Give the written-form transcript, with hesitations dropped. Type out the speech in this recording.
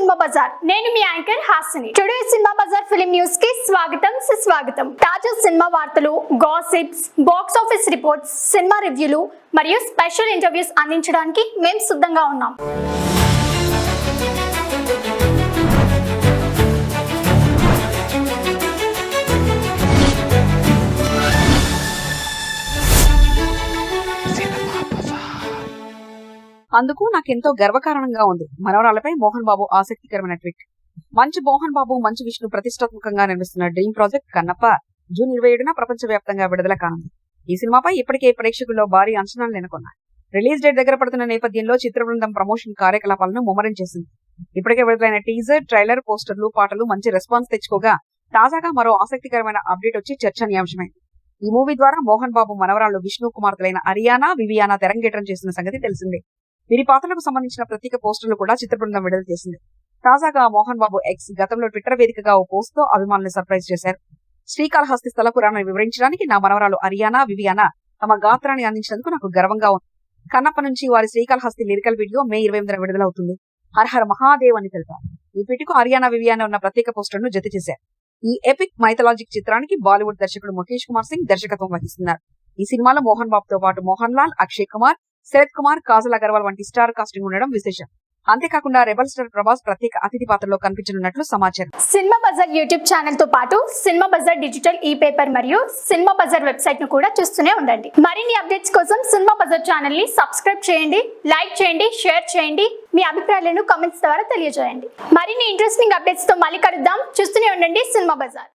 Cinema bazaar. నేను మీ anchor Hasini. Today cinema bazaar film news కి స్వాగతం సుస్వాగతం. తాజా సినిమా వార్తలు, gossips, box office reports, cinema రివ్యూలు మరియు స్పెషల్ ఇంటర్వ్యూస్ అందించడానికి మేము సిద్ధంగా ఉన్నాం. అందుకు నాకెంతో గర్వకారణంగా ఉంది. మనవరాలపై మోహన్ బాబు ఆసక్తికరమైన ట్వీట్. మంచి మోహన్ బాబు, మంచి విష్ణు ప్రతిష్టాత్మకంగా నిర్మిస్తున్న డ్రీమ్ ప్రాజెక్ట్ కన్నప్ప జూన్ 27న ప్రపంచవ్యాప్తంగా విడుదల కానుంది. ఈ సినిమాపై ఇప్పటికే ప్రేక్షకుల్లో భారీ అంచనాలు నెలకొన్నాయి. రిలీజ్ డేట్ దగ్గర పడుతున్న నేపథ్యంలో చిత్ర బృందం ప్రమోషన్ కార్యకలాపాలను ముమ్మరం చేసింది. ఇప్పటికే విడుదలైన టీజర్, ట్రైలర్, పోస్టర్లు, పాటలు మంచి రెస్పాన్స్ తెచ్చుకోగా తాజాగా మరో ఆసక్తికరమైన అప్డేట్ వచ్చి చర్చనీయాంశమైంది. ఈ మూవీ ద్వారా మోహన్ బాబు మనవరాళ్లు విష్ణు కుమార్తెలైన అరియానా, వివియానా తెరంగేట్రం చేసిన సంగతి తెలిసిందే. వీరి పాత్రలకు సంబంధించిన ప్రత్యేక పోస్టర్లు కూడా చిత్ర బృందం విడుదల చేసింది. తాజాగా మోహన్ బాబు ఎక్స్ గతంలో ట్విట్టర్ వేదికగా ఓ పోస్ట్ తో అభిమానులను సర్ప్రైజ్ చేశారు. శ్రీకాళహస్తి స్థల పురాణాన్ని వివరించడానికి నా మనవరాలు అరియానా, వివియానా తమ గాత్రాన్ని అందించినందుకు నాకు గర్వంగా ఉంది. కన్నప్ప నుంచి వారి శ్రీకాళహస్తి లిరికల్ వీడియో మే 28న విడుదలవుతుంది. హరహర మహాదేవ్ అని తెలిపారు. ఈ ట్వీట్కు అరియానా, వివియానా ఉన్న ప్రత్యేక పోస్టర్ను జత చేశారు. ఈ ఎపిక్ మైథలాజిక్ చిత్రానికి బాలీవుడ్ దర్శకుడు ముఖేష్ కుమార్ సింగ్ దర్శకత్వం వహిస్తున్నారు. ఈ సినిమాలో మోహన్ బాబుతో పాటు మోహన్ లాల్, అక్షయ్ కుమార్, శరత్ కుమార్, కాజల్ అగర్వాల్ వంటి స్టార్ కాస్టింగ్ ఉండడం విశేషం. అంతేకాకుండా రెబల్ స్టార్ ప్రభాస్ ప్రత్యేక అతిథి పాత్రలో కనిపించనున్నట్లు సమాచారం. సినిమా బజార్ యూట్యూబ్ ఛానల్ తో పాటు సినిమా బజార్ డిజిటల్ ఈ పేపర్ మరియు సినిమా బజార్ వెబ్సైట్ ను కూడా చూస్తూనే ఉండండి. మరిన్ని అప్డేట్స్ కోసం సినిమా బజార్ ఛానల్ ని సబ్స్క్రైబ్ చేయండి, లైక్ చేయండి, షేర్ చేయండి. మీ అభిప్రాయాలను కామెంట్స్ ద్వారా తెలియజేయండి. మరిన్ని ఇంట్రెస్టింగ్ అప్డేట్స్ తో మళ్ళీ కలుద్దాం. చూస్తూనే ఉండండి సినిమా బజార్.